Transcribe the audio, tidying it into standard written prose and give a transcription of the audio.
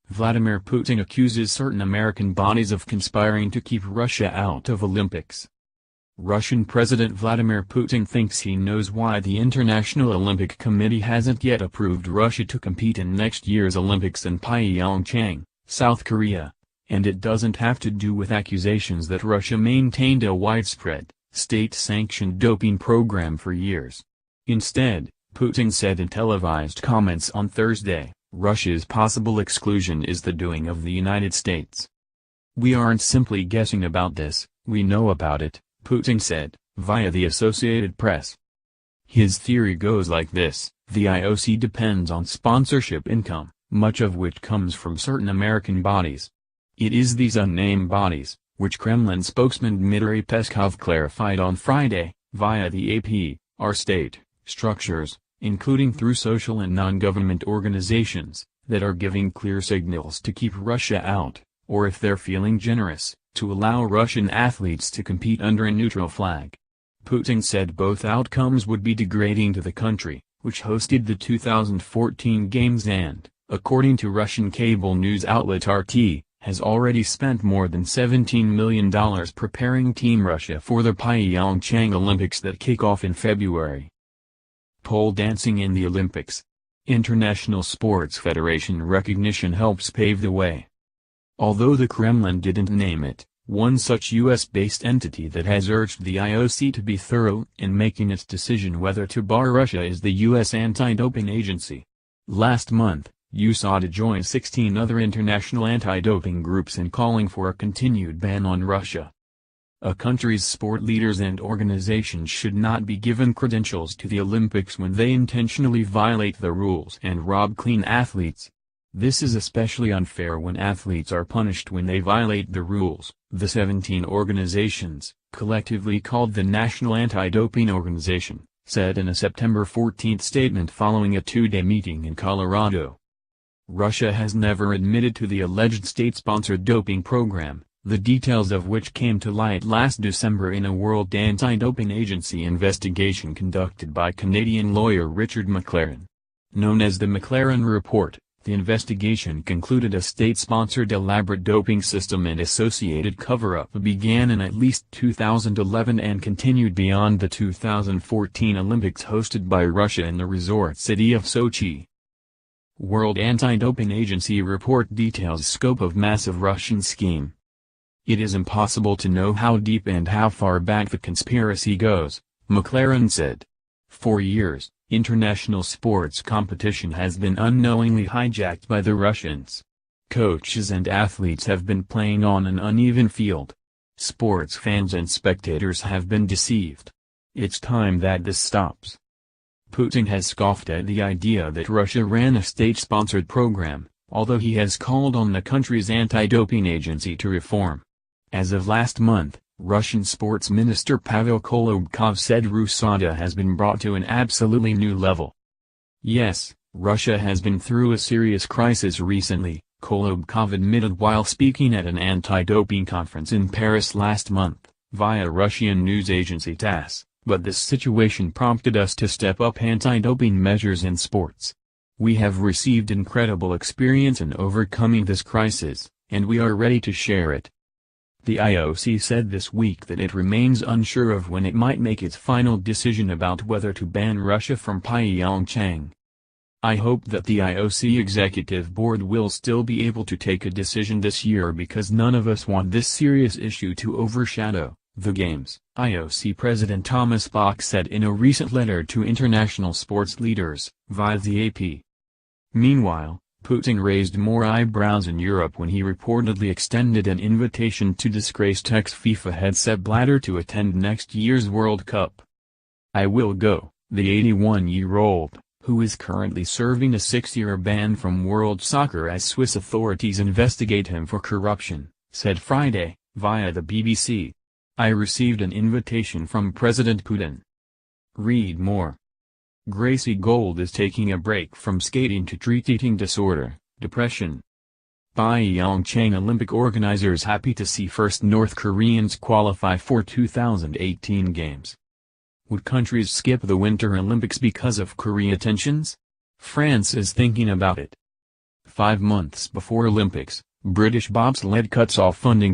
Vladimir Putin accuses certain American bodies of conspiring to keep Russia out of Olympics. Russian President Vladimir Putin thinks he knows why the International Olympic Committee hasn't yet approved Russia to compete in next year's Olympics in PyeongChang, South Korea, and it doesn't have to do with accusations that Russia maintained a widespread, state-sanctioned doping program for years. Instead, Putin said in televised comments on Thursday, Russia's possible exclusion is the doing of the United States. "We aren't simply guessing about this, we know about it," Putin said, via the Associated Press. His theory goes like this: the IOC depends on sponsorship income, much of which comes from certain American bodies. It is these unnamed bodies, which Kremlin spokesman Dmitry Peskov clarified on Friday, via the AP, are state structures, including through social and non-government organizations, that are giving clear signals to keep Russia out, or if they're feeling generous, to allow Russian athletes to compete under a neutral flag. Putin said both outcomes would be degrading to the country, which hosted the 2014 Games and, according to Russian cable news outlet RT, has already spent more than $17 million preparing Team Russia for the PyeongChang Olympics that kick off in February. Pole dancing in the Olympics. International Sports Federation recognition helps pave the way. Although the Kremlin didn't name it, one such US-based entity that has urged the IOC to be thorough in making its decision whether to bar Russia is the US Anti-Doping Agency. Last month, USADA joined 16 other international anti-doping groups in calling for a continued ban on Russia. A country's sport leaders and organizations should not be given credentials to the Olympics when they intentionally violate the rules and rob clean athletes. This is especially unfair when athletes are punished when they violate the rules, the 17 organizations, collectively called the National Anti-Doping Organization, said in a September 14 statement following a two-day meeting in Colorado. Russia has never admitted to the alleged state-sponsored doping program, the details of which came to light last December in a World Anti-Doping Agency investigation conducted by Canadian lawyer Richard McLaren. Known as the McLaren Report, the investigation concluded a state-sponsored elaborate doping system and associated cover-up began in at least 2011 and continued beyond the 2014 Olympics hosted by Russia in the resort city of Sochi. World Anti-Doping Agency report details scope of massive Russian scheme. It is impossible to know how deep and how far back the conspiracy goes, McLaren said. For years, international sports competition has been unknowingly hijacked by the Russians. Coaches and athletes have been playing on an uneven field. Sports fans and spectators have been deceived. It's time that this stops. Putin has scoffed at the idea that Russia ran a state-sponsored program, although he has called on the country's anti-doping agency to reform. As of last month, Russian Sports Minister Pavel Kolobkov said USADA has been brought to an absolutely new level. Yes, Russia has been through a serious crisis recently, Kolobkov admitted while speaking at an anti-doping conference in Paris last month, via Russian news agency TASS, but this situation prompted us to step up anti-doping measures in sports. We have received incredible experience in overcoming this crisis, and we are ready to share it. The IOC said this week that it remains unsure of when it might make its final decision about whether to ban Russia from PyeongChang. I hope that the IOC Executive Board will still be able to take a decision this year because none of us want this serious issue to overshadow the Games, IOC President Thomas Bach said in a recent letter to international sports leaders, via the AP. Meanwhile, Putin raised more eyebrows in Europe when he reportedly extended an invitation to disgraced ex-FIFA head Sepp Blatter to attend next year's World Cup. "I will go," the 81-year-old, who is currently serving a 6-year ban from world soccer as Swiss authorities investigate him for corruption, said Friday, via the BBC. "I received an invitation from President Putin." Read more. Gracie Gold is taking a break from skating to treat eating disorder, depression. PyeongChang Olympic organizers happy to see first North Koreans qualify for 2018 Games. Would countries skip the Winter Olympics because of Korea tensions? France is thinking about it. 5 months before Olympics, British bobsled cuts off funding